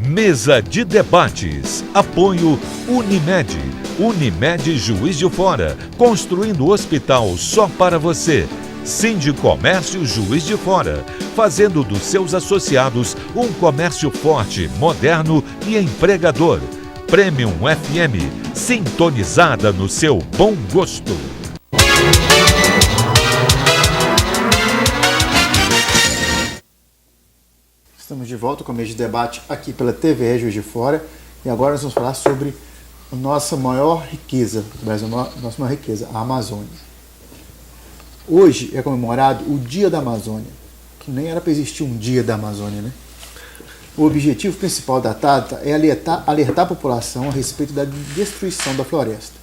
Mesa de debates. Apoio Unimed. Unimed Juiz de Fora. Construindo hospital só para você. Sindicomércio Juiz de Fora. Fazendo dos seus associados um comércio forte, moderno e empregador. Premium FM. Sintonizada no seu bom gosto. Estamos de volta com o Mesa de Debate aqui pela TVE Juiz de Fora. E agora nós vamos falar sobre a nossa maior riqueza do Brasil, nossa maior riqueza, a Amazônia. Hoje é comemorado o Dia da Amazônia, que nem era para existir um Dia da Amazônia, né? O objetivo principal da data é alertar a população a respeito da destruição da floresta,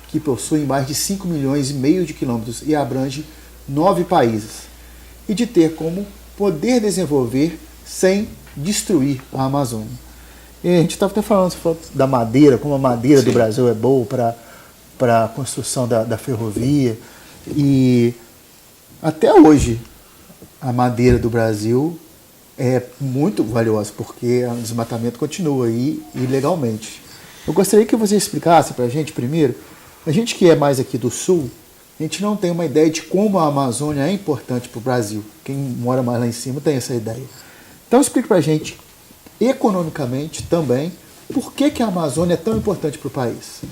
que possui mais de 5,5 milhões de quilômetros e abrange 9 países, e de ter como poder desenvolver sem destruir a Amazônia. E a gente estava até falando da madeira, como a madeira do Brasil é boa para a construção da ferrovia, e até hoje a madeira do Brasil é muito valiosa, porque o desmatamento continua aí ilegalmente. Eu gostaria que você explicasse para a gente primeiro, a gente que é mais aqui do Sul, a gente não tem uma ideia de como a Amazônia é importante para o Brasil. Quem mora mais lá em cima tem essa ideia. Então explique para a gente, economicamente também, por que a Amazônia é tão importante para o país.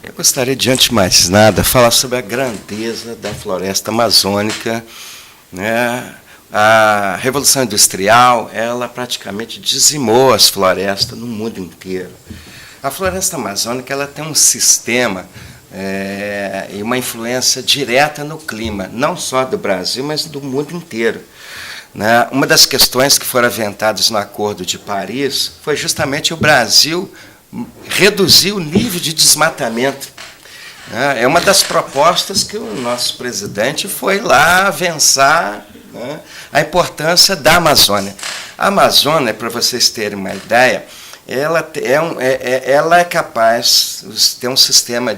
Eu gostaria, de antes de mais nada, falar sobre a grandeza da floresta amazônica, né? A Revolução Industrial, ela praticamente dizimou as florestas no mundo inteiro. A floresta amazônica, ela tem um sistema e uma influência direta no clima, não só do Brasil, mas do mundo inteiro. Né? Uma das questões que foram aventadas no Acordo de Paris foi justamente o Brasil reduzir o nível de desmatamento. É uma das propostas que o nosso presidente foi lá avançar, né, a importância da Amazônia. A Amazônia, para vocês terem uma ideia, ela é capaz de ter um sistema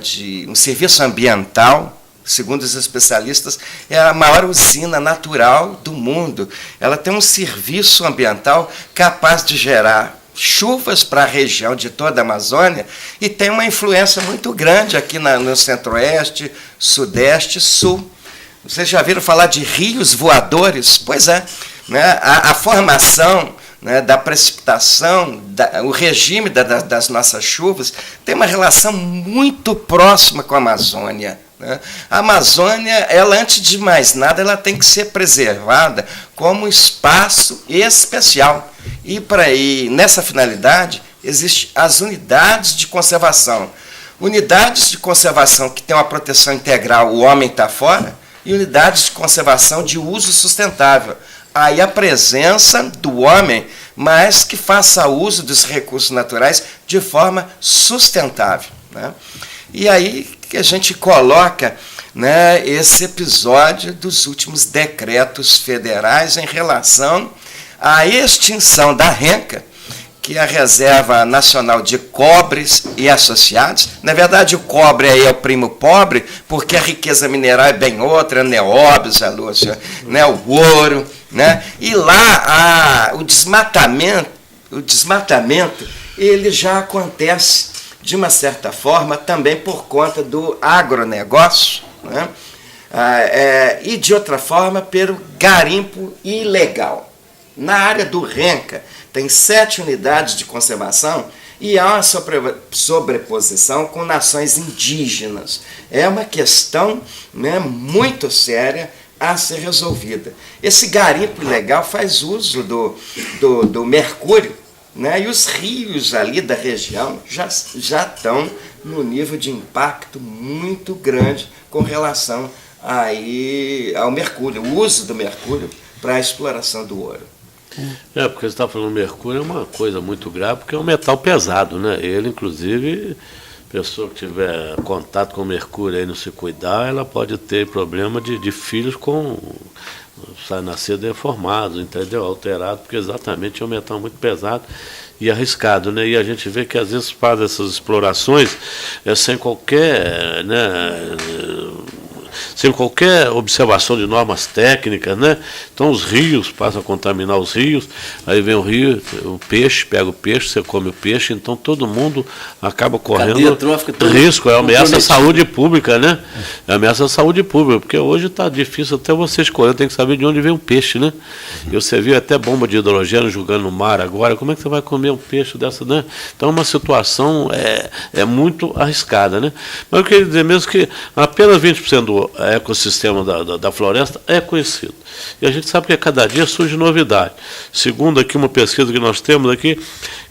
um serviço ambiental. Segundo os especialistas, é a maior usina natural do mundo. Ela tem um serviço ambiental capaz de gerar chuvas para a região de toda a Amazônia e tem uma influência muito grande aqui no centro-oeste, sudeste, sul. Vocês já viram falar de rios voadores? Pois é, né? A formação, né, da precipitação, o regime das nossas chuvas tem uma relação muito próxima com a Amazônia. A Amazônia, ela, antes de mais nada, ela tem que ser preservada como espaço especial. E nessa finalidade, existem as unidades de conservação. Unidades de conservação que têm uma proteção integral, o homem está fora, e unidades de conservação de uso sustentável. Aí a presença do homem, mas que faça uso dos recursos naturais de forma sustentável. Né? E aí que a gente coloca, né, esse episódio dos últimos decretos federais em relação à extinção da RENCA, que é a Reserva Nacional de Cobres e Associados. Na verdade, o cobre aí é o primo pobre, porque a riqueza mineral é bem outra, nióbios, Lúcia, né, o ouro. Né? E lá o desmatamento, ele já acontece, de uma certa forma, também por conta do agronegócio, né? E, de outra forma, pelo garimpo ilegal. Na área do RENCA, tem 7 unidades de conservação e há uma sobreposição com nações indígenas. É uma questão, né, muito séria a ser resolvida. Esse garimpo ilegal faz uso do mercúrio, né? E os rios ali da região já estão no nível de impacto muito grande com relação ao mercúrio, o uso do mercúrio para a exploração do ouro. Porque você está falando mercúrio é uma coisa muito grave, porque é um metal pesado, né? Ele, inclusive, pessoa que tiver contato com mercúrio e não se cuidar, ela pode ter problema de filhos nascer deformados, entendeu? Alterado, porque exatamente é um metal muito pesado e arriscado, né? E a gente vê que às vezes faz essas explorações sem qualquer, né, sem qualquer observação de normas técnicas, né? Então os rios passam a contaminar os rios, aí vem o rio, o peixe, pega o peixe, você come o peixe, então todo mundo acaba correndo risco, ameaça à saúde pública, né? Ameaça à saúde pública, porque hoje está difícil até você escolher, tem que saber de onde vem o peixe, né? E você viu até bomba de hidrogênio jogando no mar agora, como é que você vai comer um peixe dessa, né? Então é uma situação muito arriscada, né? Mas eu queria dizer mesmo que apenas 20% do ecossistema da floresta é conhecido. E a gente sabe que a cada dia surge novidade. Segundo aqui uma pesquisa que nós temos aqui,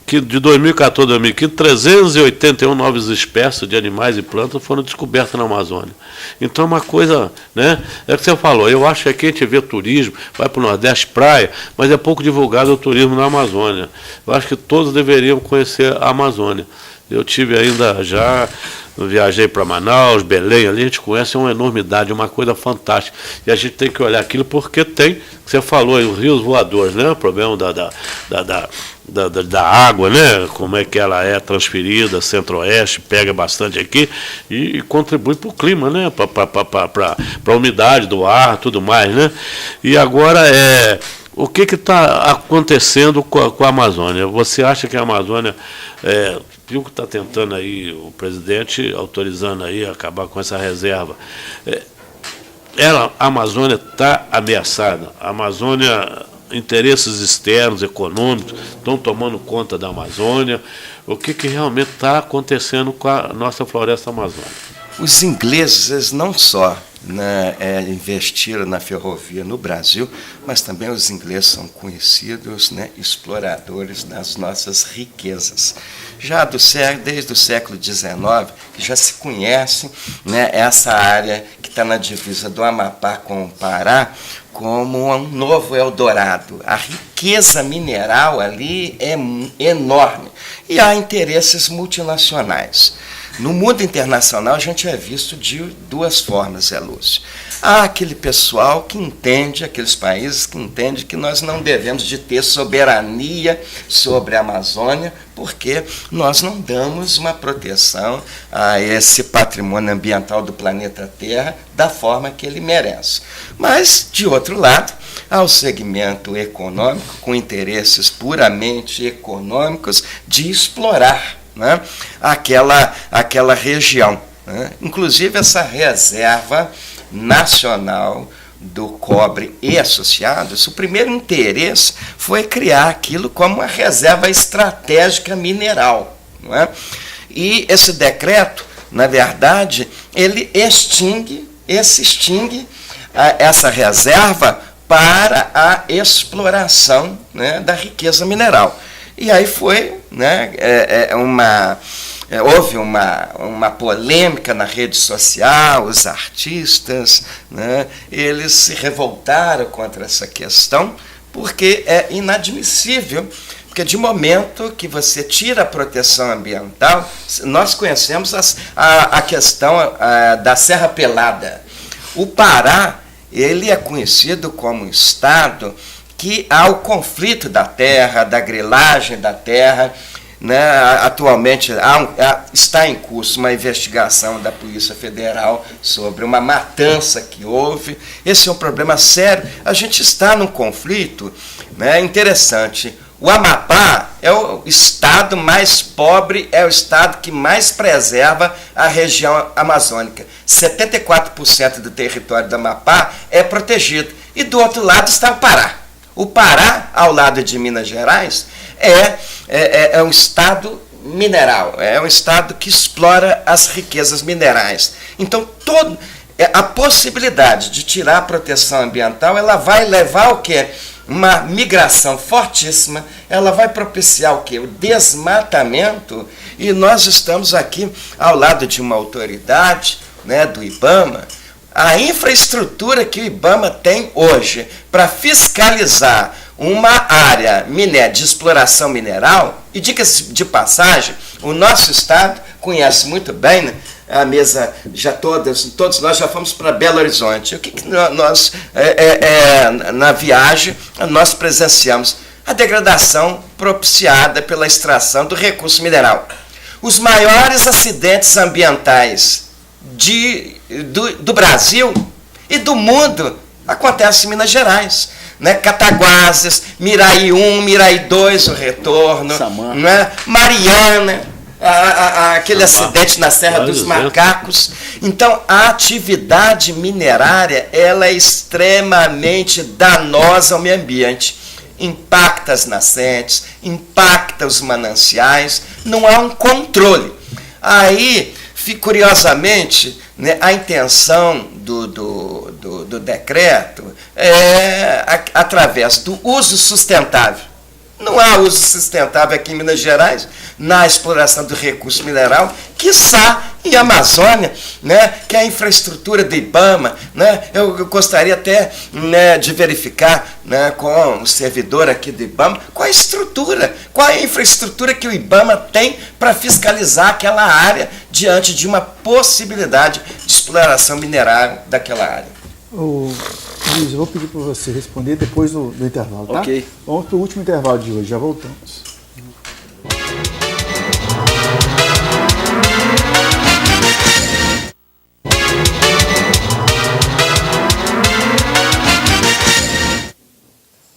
que de 2014 a 2015, 381 novas espécies de animais e plantas foram descobertas na Amazônia. Então é uma coisa, né? É o que você falou, eu acho que aqui a gente vê turismo, vai para o Nordeste, praia, mas é pouco divulgado o turismo na Amazônia. Eu acho que todos deveriam conhecer a Amazônia. Eu tive ainda já, viajei para Manaus, Belém, ali a gente conhece uma enormidade, uma coisa fantástica. E a gente tem que olhar aquilo porque tem, você falou aí, os rios voadores, né? O problema da água, né? Como é que ela é transferida, centro-oeste, pega bastante aqui e contribui para o clima, né? Para a umidade do ar, tudo mais, né? E agora o que está acontecendo com a Amazônia? Você acha que a Amazônia viu que está tentando aí, o presidente autorizando aí acabar com essa reserva? A Amazônia está ameaçada. A Amazônia, interesses externos, econômicos, estão tomando conta da Amazônia. O que realmente está acontecendo com a nossa floresta amazônica? Os ingleses não só investiram na ferrovia no Brasil, mas também os ingleses são conhecidos, né, exploradores das nossas riquezas. Já desde o século XIX, já se conhece, né, essa área que está na divisa do Amapá com o Pará como um novo Eldorado. A riqueza mineral ali é enorme e há interesses multinacionais. No mundo internacional, a gente é visto de duas formas, Zé Lúcio. Há aquele pessoal que entende, aqueles países que entendem que nós não devemos de ter soberania sobre a Amazônia, porque nós não damos uma proteção a esse patrimônio ambiental do planeta Terra da forma que ele merece. Mas, de outro lado, há o segmento econômico, com interesses puramente econômicos, de explorar, né, aquela região, né? Inclusive essa reserva nacional do cobre e associados, o primeiro interesse foi criar aquilo como uma reserva estratégica mineral, não é? E esse decreto, na verdade, ele extingue essa reserva para a exploração, né, da riqueza mineral. E aí foi, né, houve uma polêmica na rede social, os artistas, né, eles se revoltaram contra essa questão, porque é inadmissível, porque de momento que você tira a proteção ambiental, nós conhecemos a questão da Serra Pelada. O Pará, ele é conhecido como um estado que há o conflito da terra, da grilagem da terra, né? Atualmente está em curso uma investigação da Polícia Federal sobre uma matança que houve. Esse é um problema sério. A gente está num conflito, né, interessante. O Amapá é o estado mais pobre, é o estado que mais preserva a região amazônica. 74% do território do Amapá é protegido. E do outro lado está o Pará. O Pará, ao lado de Minas Gerais, é um estado mineral, é um estado que explora as riquezas minerais. Então, a possibilidade de tirar a proteção ambiental, ela vai levar ao quê? Uma migração fortíssima, ela vai propiciar o quê? O desmatamento, e nós estamos aqui ao lado de uma autoridade, né, do IBAMA. A infraestrutura que o IBAMA tem hoje para fiscalizar uma área de exploração mineral, e diga-se de passagem, o nosso estado conhece muito bem, né? A mesa, todos nós já fomos para Belo Horizonte. O que nós, na viagem, nós presenciamos? A degradação propiciada pela extração do recurso mineral. Os maiores acidentes ambientais do Brasil E do mundo acontece em Minas Gerais. Né? Cataguases, Miraí 1, Miraí 2, o retorno. Né? Mariana, aquele acidente na Serra dos Macacos. Então, a atividade minerária ela é extremamente danosa ao meio ambiente. Impacta as nascentes, impacta os mananciais, não há um controle. Aí, curiosamente, né, a intenção do decreto é através do uso sustentável. Não há uso sustentável aqui em Minas Gerais, na exploração do recurso mineral, quiçá em Amazônia, né, que é a infraestrutura do IBAMA. Né, eu gostaria até, né, de verificar, né, com o servidor aqui do IBAMA qual é a infraestrutura que o IBAMA tem para fiscalizar aquela área diante de uma possibilidade de exploração minerária daquela área. Luiz, eu vou pedir para você responder depois do intervalo, tá? Ok. Vamos para o último intervalo de hoje, já voltamos.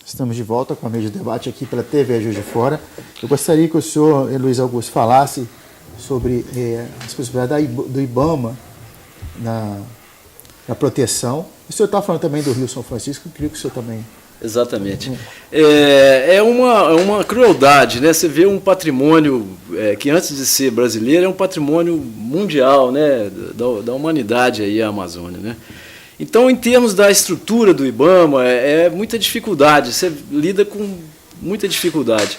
Estamos de volta com a mesa de debate aqui pela TV Juiz de Fora. Eu gostaria que o senhor, Luiz Augusto, falasse sobre as possibilidades do IBAMA na proteção. O senhor está falando também do Rio São Francisco, eu queria que o senhor também... Exatamente. É uma crueldade, né? Você vê um patrimônio que antes de ser brasileiro é um patrimônio mundial, né? Da humanidade aí, a Amazônia, né? Então, em termos da estrutura do IBAMA, é muita dificuldade, você lida com muita dificuldade.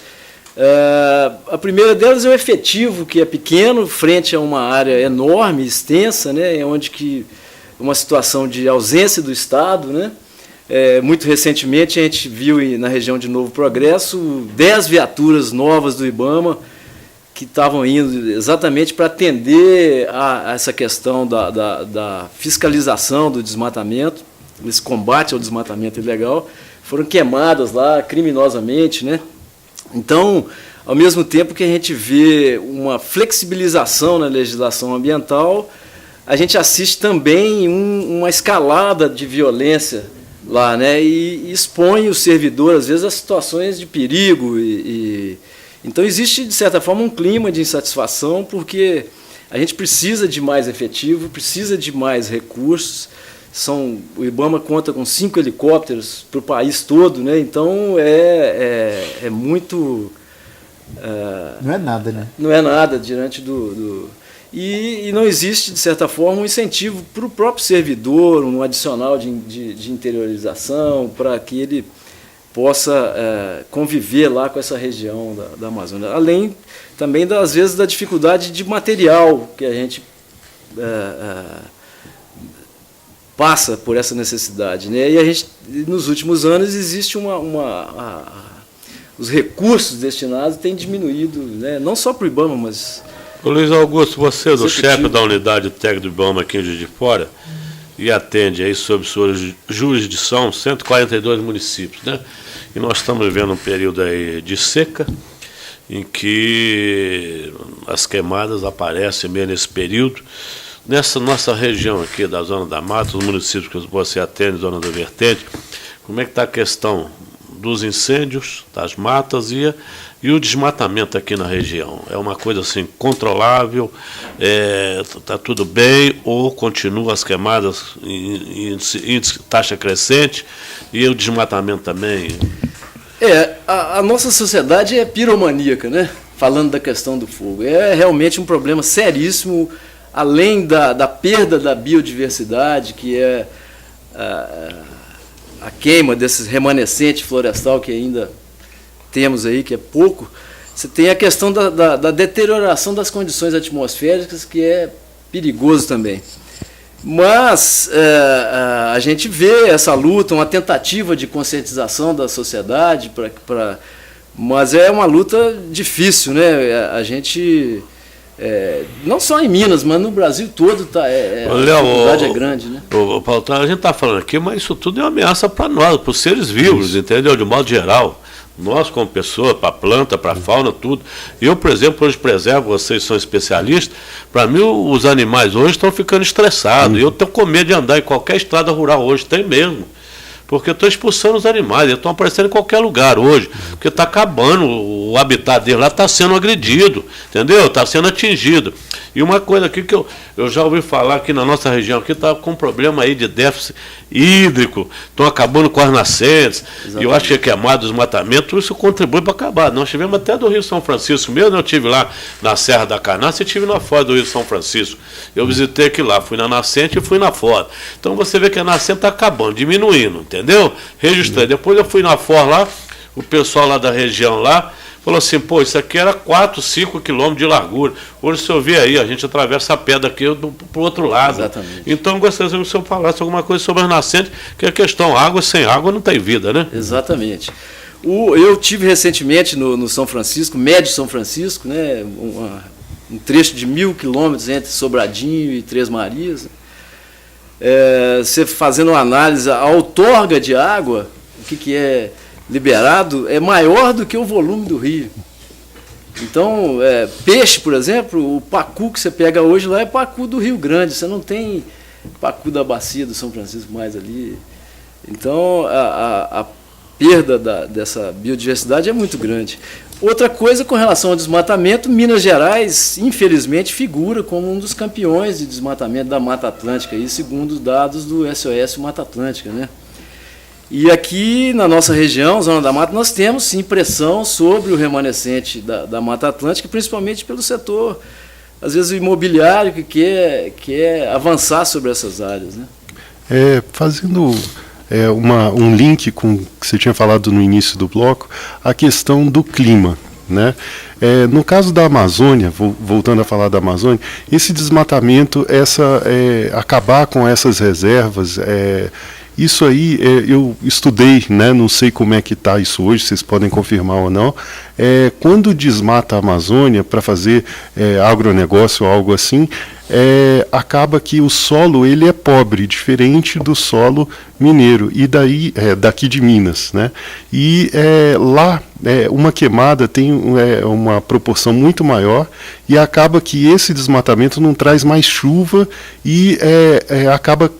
A primeira delas é o efetivo, que é pequeno, frente a uma área enorme, extensa, né? Onde que uma situação de ausência do Estado, né? Muito recentemente a gente viu na região de Novo Progresso 10 viaturas novas do IBAMA que estavam indo exatamente para atender a essa questão da fiscalização do desmatamento, esse combate ao desmatamento ilegal, foram queimadas lá criminosamente, né? Então, ao mesmo tempo que a gente vê uma flexibilização na legislação ambiental, a gente assiste também uma escalada de violência lá, né? E expõe o servidor, às vezes, a situações de perigo. Então, existe, de certa forma, um clima de insatisfação, porque a gente precisa de mais efetivo, precisa de mais recursos. O IBAMA conta com 5 helicópteros para o país todo, né? Então, é muito... não é nada, né? Não é nada diante E não existe, de certa forma, um incentivo para o próprio servidor, um adicional de interiorização, para que ele possa conviver lá com essa região da Amazônia. Além também, às vezes, da dificuldade de material, que a gente passa por essa necessidade, né? E a gente, nos últimos anos, existe os recursos destinados têm diminuído, né? Não só para o IBAMA, mas... Ô Luiz Augusto, você é do chefe da unidade técnica do IBAMA aqui em Juiz de Fora e atende aí sob sua jurisdição 142 municípios, né? E nós estamos vivendo um período aí de seca, em que as queimadas aparecem meio nesse período. Nessa nossa região aqui da Zona da Mata, os municípios que você atende, Zona da Vertente, como é que está a questão dos incêndios, das matas e o desmatamento aqui na região? É uma coisa assim controlável? Está tudo bem ou continua as queimadas em taxa crescente e o desmatamento também? A nossa sociedade é piromaníaca, né? Falando da questão do fogo. É realmente um problema seríssimo, além da perda da biodiversidade, que é a queima desses remanescentes florestal que ainda temos aí, que é pouco. Você tem a questão da deterioração das condições atmosféricas, que é perigoso também. Mas a gente vê essa luta, uma tentativa de conscientização da sociedade, mas é uma luta difícil, né? A gente, não só em Minas, mas no Brasil todo, a dificuldade é grande, né? Paulo, a gente está falando aqui, mas isso tudo é uma ameaça para nós, para os seres vivos, entendeu? De modo geral. Nós, como pessoa, para a planta, para a fauna, tudo. Eu, por exemplo, hoje preservo, vocês são especialistas, para mim os animais hoje estão ficando estressados. Eu tenho com medo de andar em qualquer estrada rural hoje, tem mesmo. Porque eu estou expulsando os animais, eles estão aparecendo em qualquer lugar hoje, porque está acabando, o habitat deles lá está sendo agredido, entendeu? Está sendo atingido. E uma coisa aqui que eu já ouvi falar aqui na nossa região, aqui está com um problema aí de déficit hídrico, estão acabando com as nascentes, e eu acho que queimado, desmatamento, isso contribui para acabar. Nós tivemos até do Rio São Francisco mesmo, eu estive lá na Serra da Canastra e estive na foz do Rio São Francisco. Eu visitei aqui lá, fui na nascente e fui na foz. Então você vê que a nascente está acabando, diminuindo, entendeu? Registrei. Depois eu fui na foz lá, o pessoal lá da região lá, falou assim, pô, isso aqui era 4, 5 quilômetros de largura. Hoje, se eu ver aí, a gente atravessa a pedra aqui para o outro lado. Exatamente. Então, eu gostaria que o senhor falasse alguma coisa sobre as nascentes, que é a questão, água sem água não tem vida, né? Exatamente. Eu tive recentemente no São Francisco, Médio São Francisco, né, um trecho de 1.000 quilômetros entre Sobradinho e Três Marias. Você fazendo uma análise, a outorga de água, o que é liberado, é maior do que o volume do rio. Então, peixe, por exemplo, o pacu que você pega hoje lá é pacu do Rio Grande, você não tem pacu da bacia do São Francisco mais ali. Então, a perda dessa biodiversidade é muito grande. Outra coisa, com relação ao desmatamento, Minas Gerais, infelizmente, figura como um dos campeões de desmatamento da Mata Atlântica, aí, segundo os dados do SOS Mata Atlântica, né? E aqui na nossa região, Zona da Mata, nós temos sim pressão sobre o remanescente da Mata Atlântica, principalmente pelo setor, às vezes, imobiliário, que quer avançar sobre essas áreas, né? Fazendo um link com o que você tinha falado no início do bloco, a questão do clima, né? No caso da Amazônia, voltando a falar da Amazônia, esse desmatamento, acabar com essas reservas, isso aí eu estudei, né, não sei como é que está isso hoje, vocês podem confirmar ou não. Quando desmata a Amazônia para fazer agronegócio ou algo assim, acaba que o solo ele é pobre, diferente do solo mineiro, e daqui de Minas, né? E lá uma queimada tem uma proporção muito maior, e acaba que esse desmatamento não traz mais chuva e acaba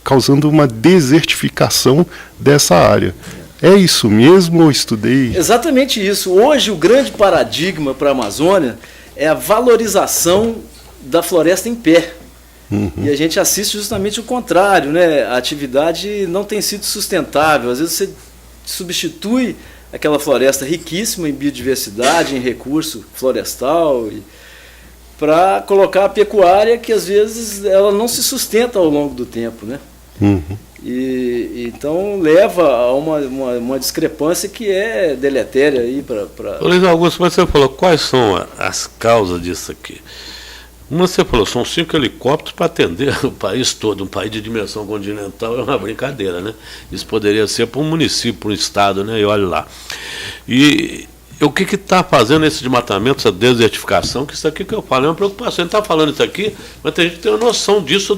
causando uma desertificação dessa área. É isso mesmo ou estudei? Exatamente isso. Hoje o grande paradigma para a Amazônia é a valorização da floresta em pé. E a gente assiste justamente o contrário, né? A atividade não tem sido sustentável. Às vezes você substitui aquela floresta riquíssima em biodiversidade, em recurso florestal, para colocar a pecuária, que às vezes ela não se sustenta ao longo do tempo, né? E então leva a uma discrepância que é deletéria aí para. Luiz Augusto, mas você falou quais são as causas disso aqui? Uma, você falou, são 5 helicópteros para atender o país todo. Um país de dimensão continental é uma brincadeira, né? Isso poderia ser para um município, para um estado, né? E olha lá. E o que está fazendo esse desmatamento, essa desertificação, que isso aqui que eu falo é uma preocupação. A gente está falando isso aqui, mas tem gente que tem uma noção disso.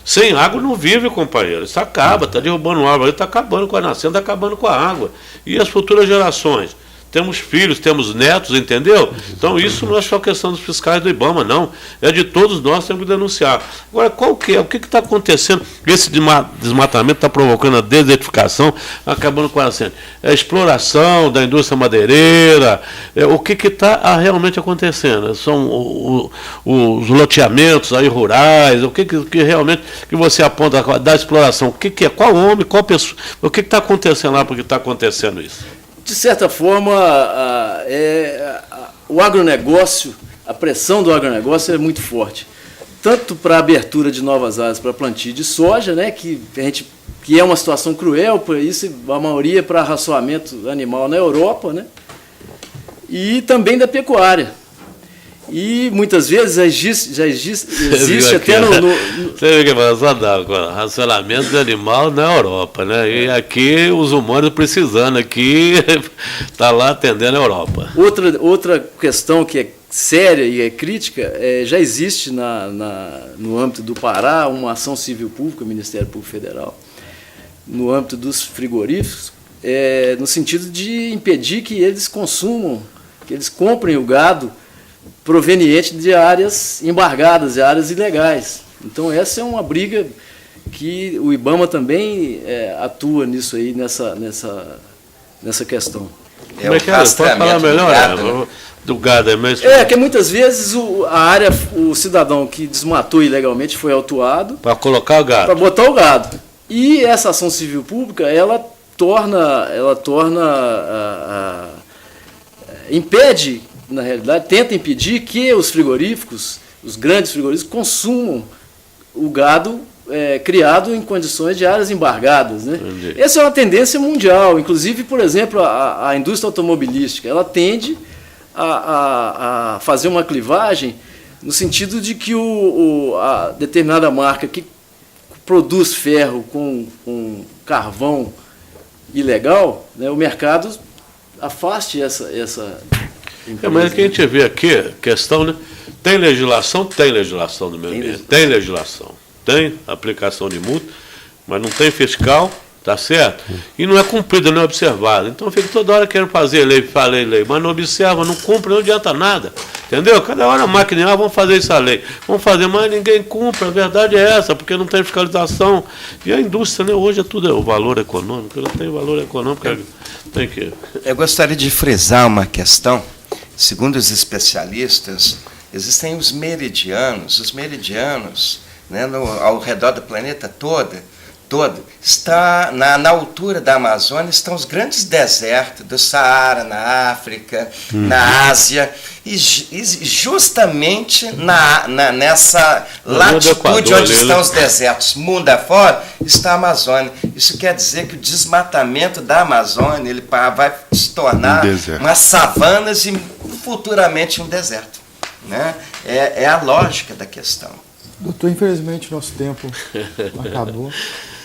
Sem água não vive, companheiro. Isso acaba, está derrubando árvore, está acabando com a nascente, está acabando com a água. E as futuras gerações? Temos filhos, temos netos, entendeu? Então isso não é só questão dos fiscais do IBAMA, não. É de todos nós, temos que denunciar. Agora, o que está acontecendo? Esse desmatamento está provocando a desertificação, acabando com a nascente. A exploração da indústria madeireira, o que está realmente acontecendo? São os loteamentos aí rurais, o que realmente que você aponta da exploração? O que é? Qual homem, qual pessoa? O que está acontecendo lá porque está acontecendo isso? De certa forma, o agronegócio, a pressão do agronegócio é muito forte. Tanto para a abertura de novas áreas para plantio de soja, né, que é uma situação cruel, por isso a maioria para raçoamento animal na Europa, né, e também da pecuária. E muitas vezes já existe até no... Você vê que só dá racionamento de animal na Europa, né? E aqui os humanos precisando, aqui está lá atendendo a Europa. Outra questão que é séria e é crítica, já existe no âmbito do Pará uma ação civil pública, o Ministério Público Federal, no âmbito dos frigoríficos, no sentido de impedir que eles consumam, que eles comprem o gado proveniente de áreas embargadas, de áreas ilegais. Então essa é uma briga que o IBAMA também atua nisso aí, nessa questão. Como é que é? Pode falar melhor do gado, é mesmo? Que muitas vezes o cidadão que desmatou ilegalmente foi autuado para colocar o gado. Para botar o gado. E essa ação civil pública, ela impede, na realidade, tenta impedir que os frigoríficos, os grandes frigoríficos, consumam o gado criado em condições de áreas embargadas, né? Essa é uma tendência mundial. Inclusive, por exemplo, a indústria automobilística, ela tende a fazer uma clivagem no sentido de que a determinada marca que produz ferro com carvão ilegal, né, o mercado afaste essa empresa. Mas o que a gente vê aqui, questão, né? Tem legislação do meio ambiente, tem legislação, tem aplicação de multa, mas não tem fiscal, tá certo? E não é cumprida, não é observada. Então fica toda hora querendo fazer lei, mas não observa, não cumpre, não adianta nada. Entendeu? Cada hora a máquina, vamos fazer essa lei, vamos fazer, mas ninguém cumpre, a verdade é essa, porque não tem fiscalização. E a indústria, né, hoje é tudo o valor econômico, não tem valor econômico, tem que... Eu gostaria de frisar uma questão. Segundo os especialistas, existem os meridianos, né, ao redor do planeta todo, está na altura da Amazônia, estão os grandes desertos do Saara, na África, na Ásia, e justamente nessa latitude onde estão os desertos, mundo afora, está a Amazônia. Isso quer dizer que o desmatamento da Amazônia ele vai se tornar umas savanas e futuramente um deserto, né? É a lógica da questão. Doutor, infelizmente nosso tempo acabou.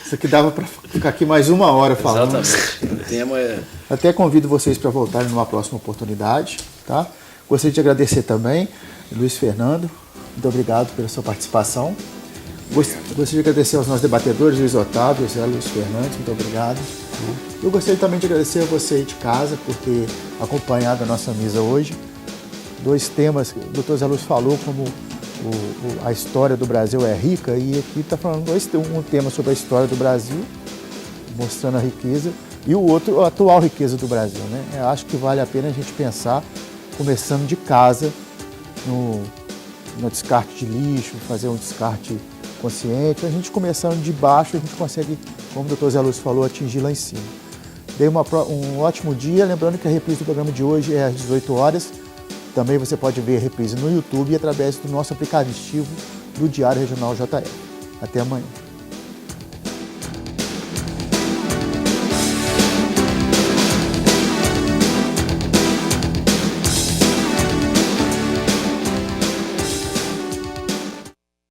Isso aqui dava para ficar aqui mais 1 hora falando. Exatamente. O tema Até convido vocês para voltarem numa próxima oportunidade. Tá? Gostaria de agradecer também, Luiz Fernando. Muito obrigado pela sua participação. Gostaria de agradecer aos nossos debatedores, Luiz Otávio e Luiz Fernandes. Muito obrigado. Eu gostaria também de agradecer a você aí de casa por ter acompanhado a nossa mesa hoje. 2 temas que o Dr. Zé Lúcio falou, como a história do Brasil é rica, e aqui está falando um tema sobre a história do Brasil, mostrando a riqueza, e o outro, a atual riqueza do Brasil, né? Eu acho que vale a pena a gente pensar, começando de casa, no descarte de lixo, fazer um descarte consciente. A gente começando de baixo, a gente consegue, como o Dr. Zé Lúcio falou, atingir lá em cima. Dei um ótimo dia, lembrando que a reprise do programa de hoje é às 18 horas. Também você pode ver a reprise no YouTube e através do nosso aplicativo do Diário Regional JF. Até amanhã.